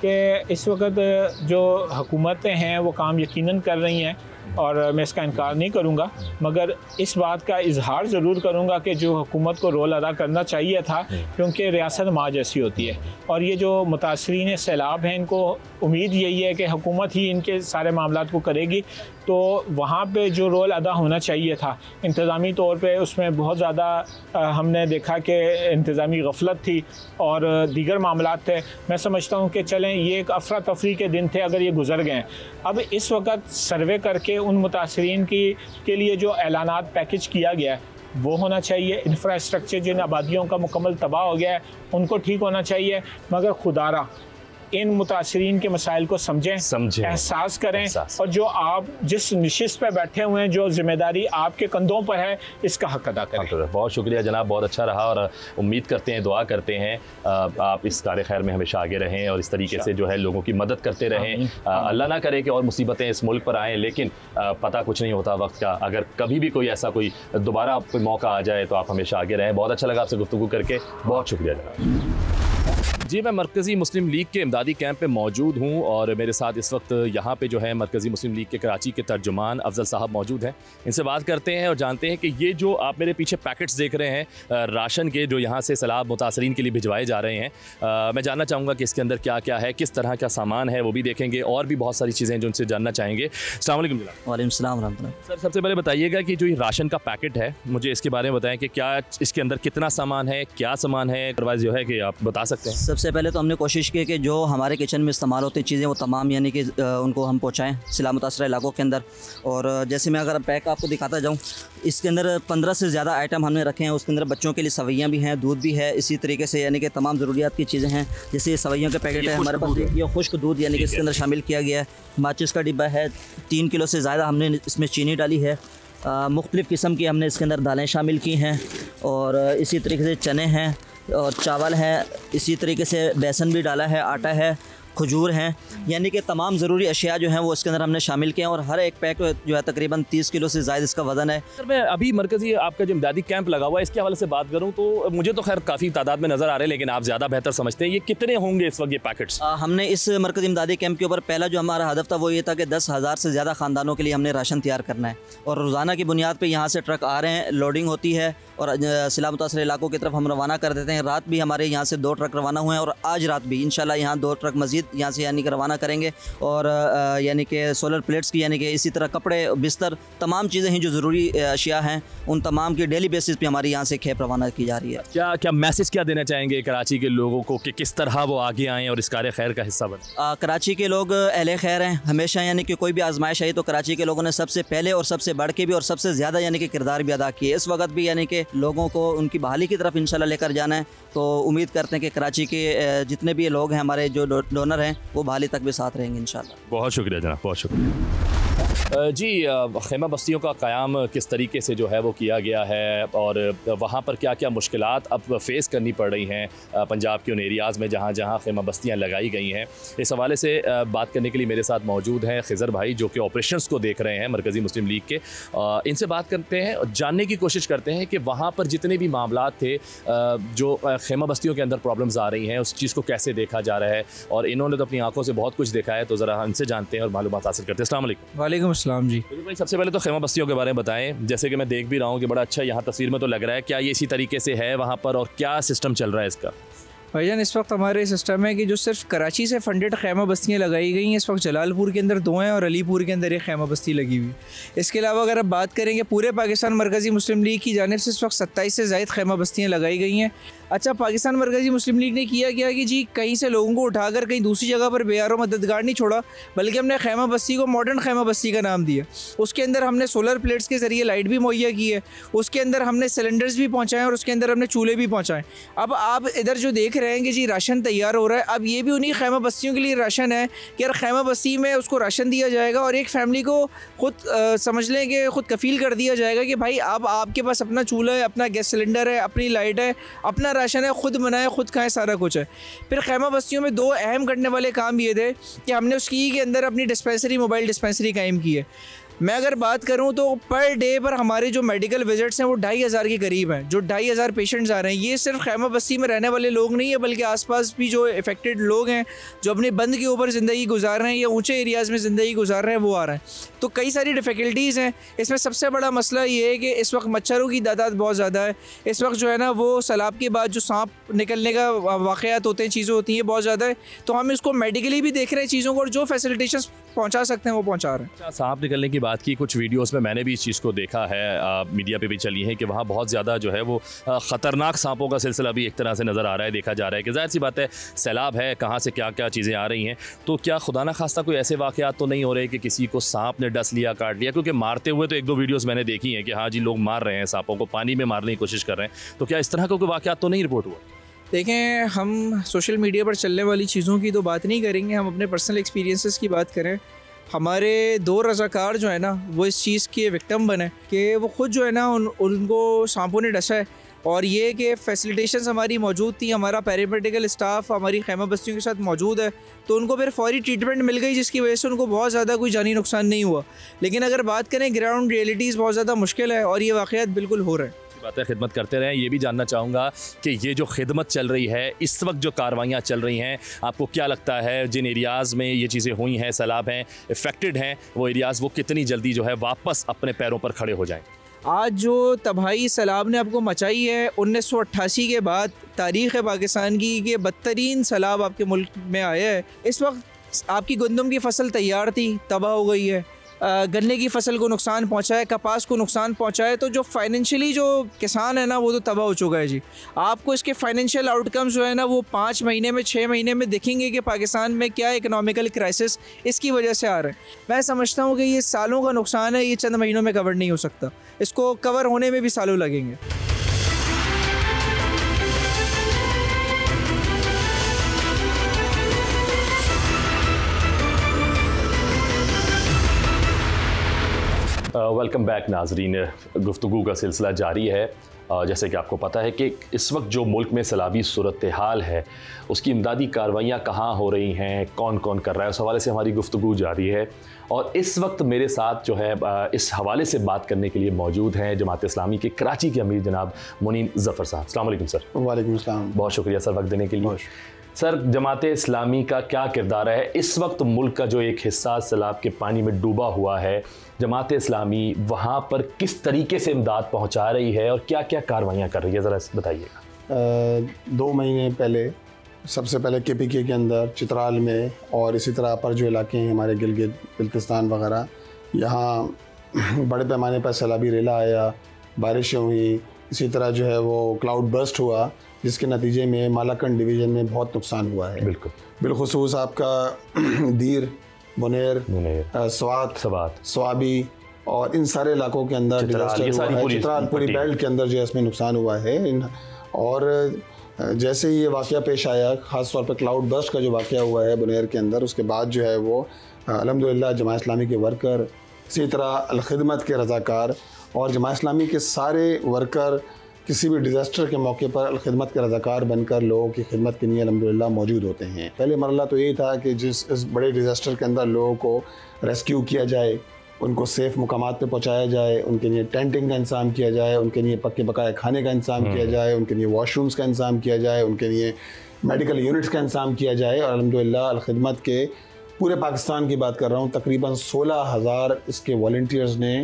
कि इस वक्त जो हुकूमतें हैं वो काम यकीनन कर रही हैं और मैं इसका इनकार नहीं करूँगा, मगर इस बात का इजहार ज़रूर करूँगा कि जो हुकूमत को रोल अदा करना चाहिए था, क्योंकि रियासत माँ जैसी होती है और ये जो मुतासरीन सैलाब हैं इनको उम्मीद यही है कि हुकूमत ही इनके सारे मामलात को करेगी। तो वहाँ पे जो रोल अदा होना चाहिए था इंतज़ामी तौर पे, उसमें बहुत ज़्यादा हमने देखा कि इंतज़ामी गफलत थी और दीगर मामलात थे। मैं समझता हूँ कि चलें ये एक अफरा तफरी के दिन थे, अगर ये गुजर गए। अब इस वक्त सर्वे करके उन मुतासरीन के लिए जो ऐलानात पैकेज किया गया है वो होना चाहिए। इंफ्रास्ट्रक्चर जिन आबादियों का मुकम्मल तबाह हो गया है उनको ठीक होना चाहिए, मगर खुदारा इन मुतासरीन के मसाइल को समझें, एहसास करें और जो आप जिस नशिस्त पे बैठे हुए हैं, जो जिम्मेदारी आपके कंधों पर है, इसका हक अदा करें। बहुत शुक्रिया जनाब, बहुत अच्छा रहा और उम्मीद करते हैं, दुआ करते हैं आप इस कार्य खैर में हमेशा आगे रहें और इस तरीके से जो है लोगों की मदद करते रहें। अल्लाह ना करे कि और मुसीबतें इस मुल्क पर आएँ, लेकिन पता कुछ नहीं होता वक्त का। अगर कभी भी कोई ऐसा कोई दोबारा कोई मौका आ जाए तो आप हमेशा आगे रहें। बहुत अच्छा लगा आपसे गुफ्तगू करके, बहुत शुक्रिया जनाब। जी, मैं मरकज़ी मुस्लिम लीग के इमदादी कैंप पे मौजूद हूँ और मेरे साथ इस वक्त यहाँ पे जो है मरकज़ी मुस्लिम लीग के कराची के तर्जुमान अफजल साहब मौजूद हैं। इनसे बात करते हैं और जानते हैं कि ये जो आप मेरे पीछे पैकेट्स देख रहे हैं राशन के, जो यहाँ से सैलाब मुतासरीन के लिए भिजवाए जा रहे हैं, मैं जानना चाहूँगा कि इसके अंदर क्या क्या है, किस तरह का सामान है, वो भी देखेंगे और भी बहुत सारी चीज़ें जो उनसे जानना चाहेंगे। अस्सलाम वालेकुम। वालेकुम सलाम रहमतुल्लाह। सर, सबसे पहले बताइएगा कि जो ये राशन का पैकेट है, मुझे इसके बारे में बताएं कि क्या इसके अंदर कितना सामान है, क्या सामान है, अदरवाइज़ जो है कि आप बता सकते हैं। सबसे पहले तो हमने कोशिश की कि जो हमारे किचन में इस्तेमाल होती चीज़ें वो तमाम यानी कि उनको हम पहुँचाएँ सैलाब मुतासर इलाकों के अंदर। और जैसे मैं अगर पैक आपको दिखाता जाऊँ, इसके अंदर 15 से ज़्यादा आइटम हमने रखे हैं। उसके अंदर बच्चों के लिए सवैयाँ भी हैं, दूध भी है, इसी तरीके से यानी कि तमाम ज़रूरियात की चीज़ें हैं। जैसे सवैयों के पैकेट है हमारे पास, ये खुश्क दूध यानी कि इसके अंदर शामिल किया गया है। माचिस का डिब्बा है, 3 किलो से ज़्यादा हमने इसमें चीनी डाली है। मुख्तलिफ़ किस्म की हमने इसके अंदर दालें शामिल की हैं और इसी तरीके से चने हैं और चावल है, इसी तरीके से बेसन भी डाला है, आटा है, खजूर हैं, यानी कि तमाम ज़रूरी अशिया जो हैं वो इसके अंदर हमने शामिल किए हैं। और हर एक पैक जो है तकरीबन 30 किलो से ज़ायद इसका वज़न है। सर, मैं अभी मरकज़ी आपका जो इमदादी कैंप लगा हुआ है इसके हवाले से बात करूँ तो मुझे तो खैर काफ़ी तादाद में नज़र आ रहे हैं, लेकिन आप ज़्यादा बेहतर समझते हैं, ये कितने होंगे इस वक्त ये पैकेट्स? हमने इस मरकज़ी इमदादी कैंप के ऊपर पहला जो हमारा हदफ था वो ये था कि 10,000 से ज़्यादा ख़ानदानों के लिए हमने राशन तैयार करना है और रोज़ाना की बुनियाद पर यहाँ से ट्रक आ रहे हैं, लोडिंग होती है और सैलाब मुतासर इलाकों की तरफ हम रवाना कर देते हैं। रात भी हमारे यहाँ से 2 ट्रक रवाना हुए हैं और आज रात भी इंशाल्लाह यहाँ 2 ट्रक मज़ीद यहाँ से यानी कि रवाना करेंगे। और यानी कि सोलर प्लेट्स की यानी कि इसी तरह कपड़े, बिस्तर, तमाम चीज़ें हैं जो ज़रूरी अशिया हैं, उन तमाम की डेली बेसिस पे हमारी यहाँ से खेप रवाना की जा रही है। क्या मैसेज क्या देना चाहेंगे कराची के लोगों को कि किस तरह वो आगे आएँ और इस कार्य खैर का हिस्सा बने? कराची के लोग अहले खैर हैं हमेशा, यानी कि कोई भी आजमाइश आई तो कराची के लोगों ने सबसे पहले और सबसे बढ़ के भी और सबसे ज़्यादा यानी कि किरदार भी अदा किए। इस वक्त भी यानी कि लोगों को उनकी बहाली की तरफ इंशाल्लाह लेकर जाना है। तो उम्मीद करते हैं कि कराची के जितने भी लोग हैं हमारे जो डोनर हैं वो बहाली तक भी साथ रहेंगे इंशाल्लाह। बहुत शुक्रिया जनाब, बहुत शुक्रिया जी। खेमा बस्तियों का क़याम किस तरीके से जो है वो किया गया है और वहाँ पर क्या क्या मुश्किलात अब फेस करनी पड़ रही हैं पंजाब के उन एरियाज़ में जहाँ जहाँ खेमा बस्तियाँ लगाई गई हैं, इस हवाले से बात करने के लिए मेरे साथ मौजूद हैं खिज़र भाई जो कि ऑपरेशंस को देख रहे हैं मरकज़ी मुस्लिम लीग के। इनसे बात करते हैं और जानने की कोशिश करते हैं कि वहाँ पर जितने भी मामलात थे जो खेमा बस्तियों के अंदर प्रॉब्लम्स आ रही हैं उस चीज़ को कैसे देखा जा रहा है, और इन्होंने तो अपनी आंखों से बहुत कुछ देखा है, तो ज़रा इनसे जानते हैं और मालूमात हासिल करते हैं। अस्सलाम वालेकुम। वालेकुम अस्सलाम जी। भाई सबसे पहले तो खेमा बस्तियों के बारे में बताएं, जैसे कि मैं देख भी रहा हूँ कि बड़ा अच्छा यहाँ तस्वीर में तो लग रहा है, क्या ये इसी तरीके से है वहाँ पर और क्या सिस्टम चल रहा है इसका? भाईजान इस वक्त हमारे सिस्टम है कि जो सिर्फ कराची से फंडेड खेमा बस्तियाँ लगाई गई हैं, इस वक्त जलालपुर के अंदर 2 हैं और अलीपुर के अंदर एक खेमा बस्ती लगी हुई। इसके अलावा अगर आप बात करेंगे पूरे पाकिस्तान मरकज़ी मुस्लिम लीग की जानिब से इस वक्त 27 से ज़ायद खेमा बस्तियाँ लगाई गई हैं। अच्छा, पाकिस्तान मरकज़ी मुस्लिम लीग ने किया क्या कि जी कहीं से लोगों को उठाकर कहीं दूसरी जगह पर बेयारो मददगार नहीं छोड़ा, बल्कि हमने खेमा बस्ती को मॉडर्न खेमा बस्ती का नाम दिया। उसके अंदर हमने सोलर प्लेट्स के ज़रिए लाइट भी मुहैया की है, उसके अंदर हमने सिलेंडर्स भी पहुँचाएँ और उसके अंदर हमने चूल्हे भी पहुँचाएँ। अब आप इधर जो देख रहे हैं कि जी राशन तैयार हो रहा है, अब ये भी उन्हीं खेमा बस्तियों के लिए राशन है कि यार खेमा बस्ती में उसको राशन दिया जाएगा और एक फैमिली को खुद समझ लें कि खुद कफ़ील कर दिया जाएगा कि भाई अब आपके पास अपना चूल्हा है, अपना गैस सिलेंडर है, अपनी लाइट है, अपना राशन है, खुद बनाए खुद खाएं, सारा कुछ है। फिर खेमा बस्तियों में 2 अहम करने वाले काम ये थे कि हमने उसकी के अंदर अपनी डिस्पेंसरी, मोबाइल डिस्पेंसरी कायम की है। मैं अगर बात करूं तो पर डे पर हमारे जो मेडिकल विजिट्स हैं वो 2500 के करीब हैं, जो 2500 पेशेंट्स आ रहे हैं। ये सिर्फ खेमा बस्ती में रहने वाले लोग नहीं है, बल्कि आसपास भी जो इफ़ेक्टेड लोग हैं जो अपने बंद के ऊपर ज़िंदगी गुजार रहे हैं या ऊंचे एरियाज़ में ज़िंदगी गुजार रहे हैं, वो आ रहे हैं। तो कई सारी डिफ़िकल्टीज़ हैं। इसमें सबसे बड़ा मसला ये है कि इस वक्त मच्छरों की तादाद बहुत ज़्यादा है। इस वक्त जो है ना वो सैलाब के बाद जो सांप निकलने का वाक़यात होते हैं, चीज़ें होती हैं, बहुत ज़्यादा है। तो हम इसको मेडिकली भी देख रहे हैं चीज़ों को, और जो फैसिलिटेशन पहुँचा सकते हैं वो पहुँचा रहे हैं। सांप निकलने की बात की, कुछ वीडियोस में मैंने भी इस चीज़ को देखा है, मीडिया पे भी चली है कि वहाँ बहुत ज़्यादा जो है वो ख़तरनाक सांपों का सिलसिला भी एक तरह से नज़र आ रहा है, देखा जा रहा है कि ज़ाहिर सी बात है सैलाब है, कहाँ से क्या क्या चीज़ें आ रही हैं। तो क्या खुदा न खास्ता कोई ऐसे वाक़यात तो नहीं हो रहे कि किसी को सांप ने डस लिया, काट लिया? क्योंकि मारते हुए तो 1-2 वीडियोज़ मैंने देखी हैं कि हाँ जी लोग मार रहे हैं सांपों को, पानी में मारने की कोशिश कर रहे हैं। तो क्या इस तरह का कोई वाक़यात तो नहीं रिपोर्ट हुआ? देखें, हम सोशल मीडिया पर चलने वाली चीज़ों की तो बात नहीं करेंगे, हम अपने पर्सनल एक्सपीरियंसेस की बात करें। हमारे 2 रज़ाकार जो है ना वो इस चीज़ के विक्टिम बने कि वो ख़ुद जो है ना उनको सांपों ने डसा है, और ये कि फैसिलिटेशंस हमारी मौजूद थी, हमारा पैरामेडिकल स्टाफ हमारी खेमा बस्तियों के साथ मौजूद है, तो उनको फिर फौरी ट्रीटमेंट मिल गई जिसकी वजह से उनको बहुत ज़्यादा कोई जानी नुकसान नहीं हुआ। लेकिन अगर बात करें ग्राउंड रियलिटीज़ बहुत ज़्यादा मुश्किल है और ये वाक़यात बिल्कुल हो रहे हैं। बात है, खिदमत करते रहें। ये भी जानना चाहूँगा कि ये जो खिदमत चल रही है इस वक्त, जो कार्रवाइयाँ चल रही हैं, आपको क्या लगता है जिन एरियाज़ में ये चीज़ें हुई हैं, सैलाब हैं, इफ़ेक्टेड हैं, वो एरियाज़ वो कितनी जल्दी जो है वापस अपने पैरों पर खड़े हो जाएँ? आज जो तबाही सैलाब ने आपको मचाई है 1988 के बाद तारीख़ पाकिस्तान की, कि बदतरीन सैलाब आपके मुल्क में आया है। इस वक्त आपकी गंदम की फसल तैयार थी, तबाह हो गई है, गन्ने की फसल को नुकसान पहुंचा है, कपास को नुकसान पहुंचा है। तो जो फाइनेंशियली जो किसान है ना वो तो तबाह हो चुका है जी। आपको इसके फाइनेंशियल आउटकम्स जो है ना वो 5 महीने में, 6 महीने में दिखेंगे कि पाकिस्तान में क्या इकोनॉमिकल क्राइसिस इसकी वजह से आ रहा है। मैं समझता हूँ कि ये सालों का नुकसान है, ये चंद महीनों में कवर नहीं हो सकता, इसको कवर होने में भी सालों लगेंगे। वेलकम बैक नाजरीन, गुफ्तगू का सिलसिला जारी है। जैसे कि आपको पता है कि इस वक्त जो मुल्क में सैलाबी सूरत हाल है उसकी इमदादी कार्रवाइयाँ कहाँ हो रही हैं, कौन कौन कर रहा है, उस हवाले से हमारी गुफ्तगू जारी है। और इस वक्त मेरे साथ जो है इस हवाले से बात करने के लिए मौजूद हैं जमात इस्लामी के कराची के अमीर जनाब मुनीन ज़फ़र साहब। अस्सलाम वालेकुम सर। वालेकुम अस्सलाम। बहुत शुक्रिया सर वक्त देने के लिए। सर, जमात इस्लामी का क्या किरदार है इस वक्त? मुल्क का जो एक हिस्सा सैलाब के पानी में डूबा हुआ है, जमात इस्लामी वहाँ पर किस तरीके से इमदाद पहुँचा रही है और क्या क्या कार्रवाइयाँ कर रही है, ज़रा बताइएगा। 2 महीने पहले सबसे पहले KPK के अंदर चित्राल में और इसी तरह पर जो इलाके हैं हमारे गिलगित बिल्तिस्तान वगैरह, यहाँ बड़े पैमाने पर सैलाबी रेला आया, बारिशें हुई, इसी तरह जो है वो क्लाउड बर्स्ट हुआ, जिसके नतीजे में मालाकंड डिवीज़न में बहुत नुकसान हुआ है। बिलखुसूस आपका दीर, बुनेर, स्वात, स्वाबी और इन सारे इलाकों के अंदर डिजास्टर हुआ है। चित्राल पूरी बेल्ट के अंदर जो है इसमें नुकसान हुआ है। और जैसे ही ये वाक़या पेश आया, ख़ास तौर पर क्लाउड बर्स्ट का जो वाक़या हुआ है बुनेर के अंदर, उसके बाद जो है वो अल्हम्दुलिल्लाह जमात इस्लामी के वर्कर, इसी तरह अल-खिदमत के रज़ाकार और जमात इस्लामी के सारे वर्कर किसी भी डिज़ास्टर के मौके पर अल-खिदमत के रज़ाकार बनकर लोगों की खिदमत के लिए अल्हम्दुलिल्लाह मौजूद होते हैं। पहले मरला तो यही था कि इस बड़े डिज़ास्टर के अंदर लोगों को रेस्क्यू किया जाए, उनको सेफ़ मुकामात पे पहुंचाया जाए, उनके लिए टेंटिंग का इंतज़ाम किया जाए, उनके लिए पक्के बकाया खाने का इंतज़ाम किया जाए, उनके लिए वॉशरूम्स का इंतज़ाम किया जाए, उनके लिए मेडिकल यूनिट्स का इंतज़ाम किया जाए। और अल्हम्दुलिल्लाह अल-खिदमत के पूरे पाकिस्तान की बात कर रहा हूँ, तकरीबन 16,000 इसके वॉलंटियर्स ने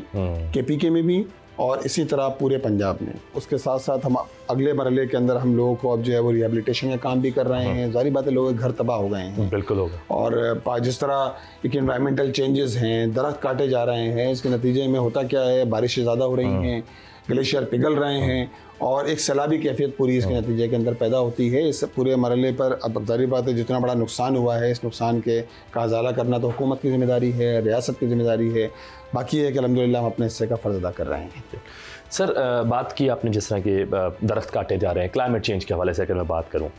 KPK में भी और इसी तरह पूरे पंजाब में। उसके साथ साथ हम अगले मरहले के अंदर हम लोगों को अब जो है वो रिहेबिलिटेशन का काम भी कर रहे हैं। ज़ाहिर बात है लोगों के घर तबाह हो गए हैं, बिल्कुल होगा। और जिस तरह एक एनवायरमेंटल चेंजेस हैं, दरख्त काटे जा रहे हैं, इसके नतीजे में होता क्या है, बारिशें ज़्यादा हो रही हैं, ग्लेशियर पिघल रहे हैं और एक सैलाबी कैफियत पूरी इसके नतीजे के अंदर पैदा होती है। इस पूरे मरहले पर अब ज़ाहिर बात है जितना बड़ा नुकसान हुआ है, इस नुकसान के का अज़ाला करना तो हुकूमत की ज़िम्मेदारी है, रियासत की ज़िम्मेदारी है। बाकी है कि अल्हम्दुलिल्लाह हम अपने हिस्से का फ़र्ज़ अदा कर रहे हैं। सर, बात की आपने जिस तरह के दरख्त काटे जा रहे हैं, क्लाइमेट चेंज के हवाले से अगर मैं बात करूँ,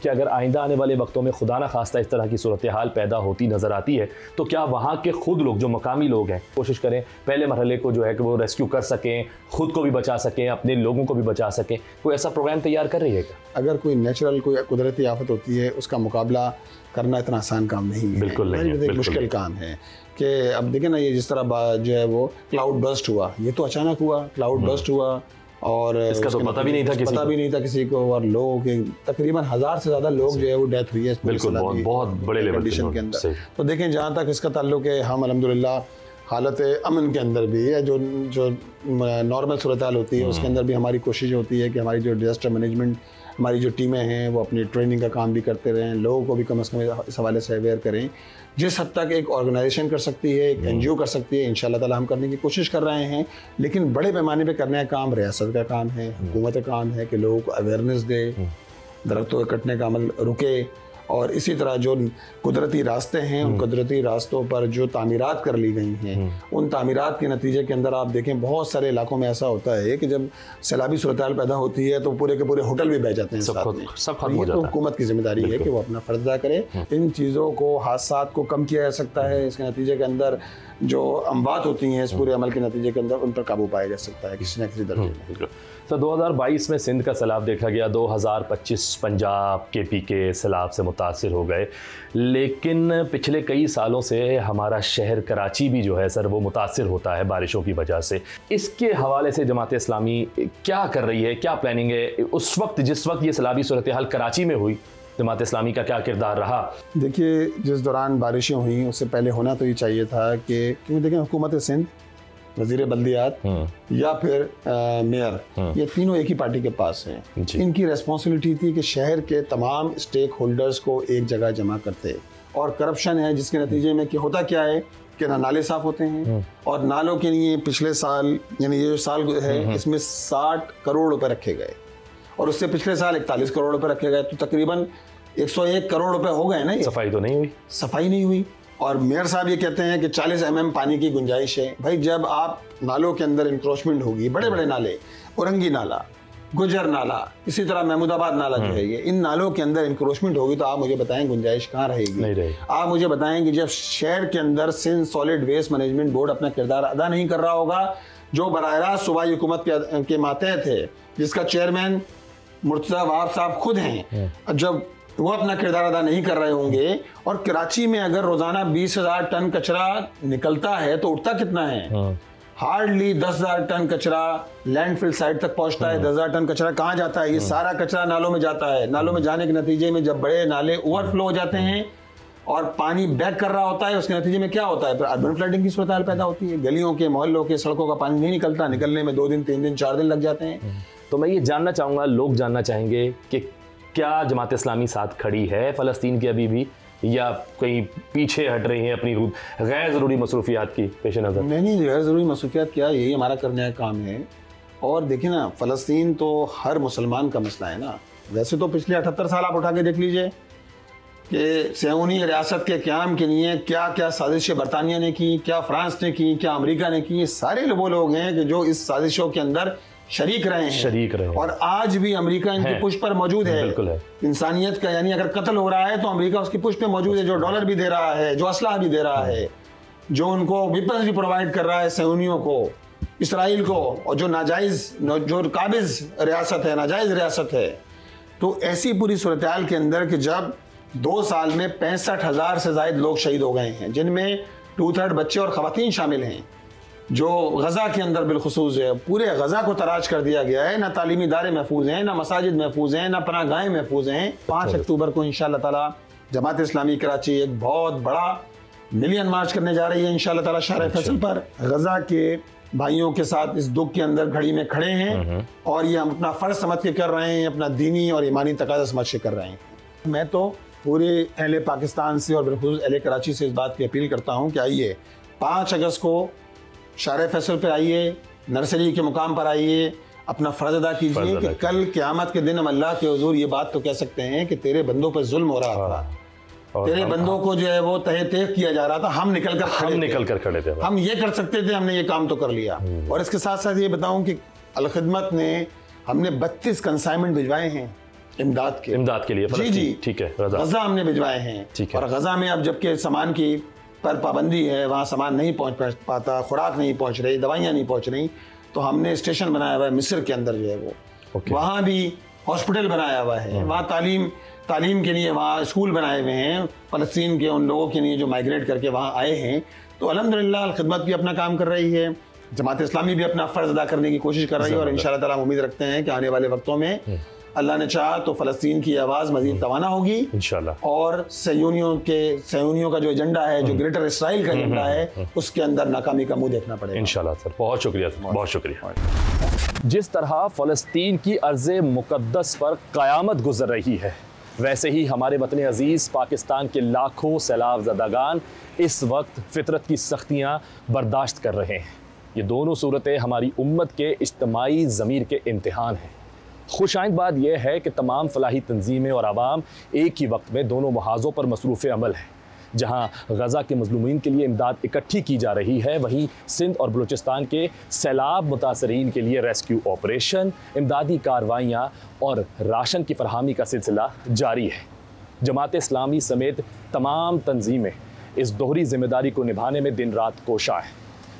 कि अगर आइंदा आने वाले वक्तों में खुदा न खास्ता इस तरह की सूरत हाल पैदा होती नज़र आती है, तो क्या वहाँ के खुद लोग जो मकामी लोग हैं कोशिश करें पहले मरहले को जो है कि वो रेस्क्यू कर सकें, ख़ुद को भी बचा सकें, अपने लोगों को भी बचा सकें? कोई ऐसा प्रोग्राम तैयार कर रही है क्या? अगर कोई नेचुरल कोई कुदरती आफत होती है, उसका मुकाबला करना इतना आसान काम नहीं है, बिल्कुल नहीं, मुश्किल काम है। कि अब देखें ना, ये जिस तरह जो है वो क्लाउड बर्स्ट हुआ, ये तो अचानक हुआ, क्लाउड बर्स्ट हुआ और इसका तो पता भी नहीं था किसी को, और लोगों के तकरीबन 1000 से ज़्यादा लोग जो है वो डेथ हुई है बिल्कुल बहुत बड़े लेवल कंडीशन के अंदर। तो देखें जहाँ तक इसका ताल्लुक है, हम अल्हम्दुलिल्लाह हालत अमन के अंदर भी है, जो नॉर्मल सूरत हाल होती है उसके अंदर भी हमारी कोशिश होती है कि हमारी जो डिज़ास्टर मैनेजमेंट हमारी जो टीमें हैं वो अपनी ट्रेनिंग का काम भी करते रहें, लोगों को भी कम से कम इस हवाले से अवेयर करें। जिस हद तक एक ऑर्गेनाइजेशन कर सकती है, एक NGO कर सकती है, इंशाल्लाह ताला हम करने की कोशिश कर रहे हैं। लेकिन बड़े पैमाने पे करने का काम रियासत का काम है, हुकूमत का काम है कि लोगों को अवेयरनेस दे, दरख्तों के कटने का अमल रुके, और इसी तरह जो कुदरती रास्ते हैं उन कुदरती रास्तों पर जो तामीरात कर ली गई हैं, उन तामीरात के नतीजे के अंदर आप देखें बहुत सारे इलाकों में ऐसा होता है कि जब सैलाबी सूरत हाल पैदा होती है तो पूरे के पूरे होटल भी बह जाते हैं साथ में। ये तो हुकूमत की जिम्मेदारी है कि वो अपना फ़र्ज़ अदा करे। इन चीज़ों को, हादसात को कम किया जा सकता है। इसके नतीजे के अंदर जो अमवात होती हैं इस पूरे अमल के नतीजे के अंदर, उन पर काबू पाया जा सकता है किसी न किसी दर्जे में। तो 2022 में सिंध का सैलाब देखा गया, 2025 पंजाब KPK सैलाब से मुतासिर हो गए, लेकिन पिछले कई सालों से हमारा शहर कराची भी जो है सर वो मुतासिर होता है बारिशों की वजह से। इसके हवाले से जमात इस्लामी क्या कर रही है, क्या प्लानिंग है? उस वक्त जिस वक्त ये सैलाबी सूरत हाल कराची में हुई, जमात इस्लामी का क्या किरदार रहा? देखिए, जिस दौरान बारिशें हुई उससे पहले होना तो ये चाहिए था कि, क्योंकि देखें हुकूमत सिंध, वज़ीर बल्दियात या फिर मेयर, ये तीनों एक ही पार्टी के पास हैं। इनकी रेस्पॉन्सिबिलिटी थी कि शहर के तमाम स्टेक होल्डर्स को एक जगह जमा करते, और करप्शन है जिसके नतीजे में कि होता क्या है कि ना नाले साफ़ होते हैं, और नालों के लिए पिछले साल, यानी ये जो साल है इसमें 60 करोड़ रुपए रखे गए, और उससे पिछले साल 41 करोड़ रुपए रखे गए, तो तकरीबन 101 करोड़ रुपए हो गए ना। ये सफाई तो नहीं हुई, सफाई नहीं हुई। और मेयर साहब ये कहते हैं कि 40 mm पानी की गुंजाइश है। भाई, जब आप नालों के अंदर इंक्रोचमेंट होगी, बड़े बड़े नाले, औरंगी नाला, गुजर नाला, इसी तरह महमूदाबाद नाला जो है, ये इन नालों के अंदर इंक्रोचमेंट होगी, तो आप मुझे बताएं गुंजाइश कहाँ रहेगी? आप मुझे बताएं कि जब शहर के अंदर Sindh solid waste management board अपना किरदार अदा नहीं कर रहा होगा, जो बराह रास्त सूबाई हुकूमत के मातहत है, जिसका चेयरमैन मुर्तज़ा वहाब साहब खुद हैं, जब वो अपना किरदार अदा नहीं कर रहे होंगे, और कराची में अगर रोजाना 20,000 टन कचरा निकलता है तो उठता कितना है? हार्डली 10,000 टन कचरा लैंडफिल साइट तक पहुंचता है। 10,000 टन कचरा कहाँ जाता है? ये सारा कचरा नालों में जाता है। नालों में जाने के नतीजे में जब बड़े नाले ओवरफ्लो हो जाते हैं और पानी बैक कर रहा होता है, उसके नतीजे में क्या होता है? फिर अर्बन फ्लडिंग की सूरत हाल पैदा होती है। गलियों के, मोहल्लों के, सड़कों का पानी नहीं निकलता, निकलने में 2 दिन 3 दिन 4 दिन लग जाते हैं। तो मैं ये जानना चाहूँगा, लोग जानना चाहेंगे कि क्या जमात इस्लामी साथ खड़ी है फ़लस्तीन की अभी भी, या कहीं पीछे हट रही हैं अपनी गैर ज़रूरी मसरूफियात की पेश नज़र? नहीं, गैर ज़रूरी मसरूफियात क्या, यही हमारा करने का काम है। और देखिए ना, फ़लस्तीन तो हर मुसलमान का मसला है ना। वैसे तो पिछले 78 साल आप उठा के देख लीजिए कि सेऊनी रियासत के क़याम के लिए क्या क्या साजिशें बरतानिया ने की, क्या फ्रांस ने की, क्या अमेरिका ने की। सारे वो लोग हैं कि जो इस साजिशों के अंदर शरीक रहे हैं और आज भी अमेरिका इनकी पुष्ट पर मौजूद है। बिल्कुल है। इंसानियत का यानी अगर कत्ल हो रहा है तो अमेरिका उसकी पुष्ट पे मौजूद है, जो डॉलर भी दे रहा है, जो असला भी दे रहा है, जो उनको वेपन्स भी प्रोवाइड कर रहा है सेऊनियों को, इसराइल को, और जो नाजायज़ जो काबिज रियासत है, नाजायज़ रियासत है। तो ऐसी पूरी सूरत हाल के अंदर कि जब 2 साल में 65,000 से ज़ायद लोग शहीद हो गए हैं, जिनमें 2/3 बच्चे और ख़वातीन शामिल हैं, जो गज़ा के अंदर बिलखुसूस है, पूरे गज़ा को तराश कर दिया गया है। ना तालीमी इदारे महफूज हैं, ना मसाजिद महफूज हैं, ना पनाहगाहें महफूज हैं। 5 अक्टूबर को इंशाअल्लाह ताला जमात इस्लामी कराची एक बहुत बड़ा मिलियन मार्च करने जा रही है इंशाअल्लाह ताला शहर फैसल पर। गज़ा के भाइयों के साथ इस दुख के अंदर घड़ी में खड़े हैं और ये हम अपना फ़र्ज समझ के कर रहे हैं, अपना दीनी और ईमानी तकाज़ा समझ के कर रहे हैं। मैं तो पूरे अहले पाकिस्तान से और बिलखुसूस अहले कराची से इस बात की अपील करता हूँ कि आइए 5 अगस्त को शहर फैसल पे आइए, नर्सरी के मुकाम पर आइए, अपना फ़र्ज अदा कीजिए कि कल क़यामत के दिन हम अल्लाह के हुज़ूर ये बात तो कह सकते हैं कि तेरे बंदों पर जुल्म हो रहा था, तेरे बंदों को जो है वो तहे तेख किया जा रहा था, हम निकल कर खड़े थे, हम ये कर सकते थे, हमने ये काम तो कर लिया। और इसके साथ साथ ये बताऊं कि अल-खिदमत ने हमने 32 कंसाइनमेंट भिजवाए हैं इमदाद के लिए। जी ठीक है, गज़ा हमने भिजवाए हैं। और गज़ा में अब जबकि सामान की पर पाबंदी है, वहाँ सामान नहीं पहुँच पाता, खुराक नहीं पहुँच रही, दवाइयाँ नहीं पहुँच रही, तो हमने स्टेशन बनाया हुआ है मिस्र के अंदर जो है वो, वहाँ भी हॉस्पिटल बनाया हुआ है, वहाँ तालीम के लिए वहाँ स्कूल बनाए हुए हैं फ़लस्तीन के उन लोगों के लिए जो माइग्रेट करके वहाँ आए हैं। तो अल्हम्दुलिल्लाह अल-खिदमत भी अपना काम कर रही है, जमात इस्लामी भी अपना फ़र्ज़ अदा करने की कोशिश कर रही है और इंशाअल्लाह ताला उम्मीद रखते हैं कि आने वाले वक्तों में अल्लाह ने चाहा तो फ़लस्तीन की आवाज़ मज़ीद तवाना होगी इंशाअल्लाह, और सयूनियों का जो एजेंडा है, जो ग्रेटर इसराइल का एजेंडा है, उसके अंदर नाकामी का मुंह देखना पड़ेगा इंशाअल्लाह। सर बहुत शुक्रिया, बहुत शुक्रिया। जिस तरह फ़लस्तीन की अर्ज़ मुक़द्दस पर क़यामत गुज़र रही है, वैसे ही हमारे वतन अज़ीज़ पाकिस्तान के लाखों सैलाब ज़दागान इस वक्त फ़ितरत की सख्तियाँ बर्दाश्त कर रहे हैं। ये दोनों सूरतें हमारी उम्मत के इज्तिमाई ज़मीर के इम्तिहान हैं। खुशाइंद बात यह है कि तमाम फलाही तंजीमें और आवाम एक ही वक्त में दोनों महाज़ों पर मसरूफ़ अमल है। जहाँ गज़ा के मज़लूमीन के लिए इमदाद इकट्ठी की जा रही है, वहीं सिंध और बलूचिस्तान के सैलाब मुतासरीन के लिए रेस्क्यू ऑपरेशन, इमदादी कार्रवाइयाँ और राशन की फरहमी का सिलसिला जारी है। जमात इस्लामी समेत तमाम तंजीमें इस दोहरी ज़िम्मेदारी को निभाने में दिन रात कोशा हैं।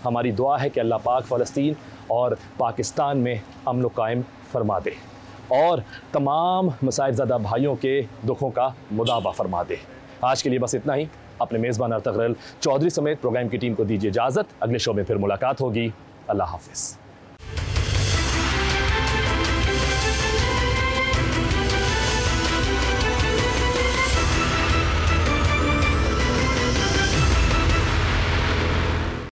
हमारी दुआ है कि अल्लाह पाक फ़लस्तीन और पाकिस्तान में अमन कायम फरमा दे और तमाम मसाइब ज़दा भाइयों के दुखों का मुदाबा फरमा दे। आज के लिए बस इतना ही। अपने मेज़बान अर्तगरल चौधरी समेत प्रोग्राम की टीम को दीजिए इजाज़त। अगले शो में फिर मुलाकात होगी। अल्लाह हाफ़िज़।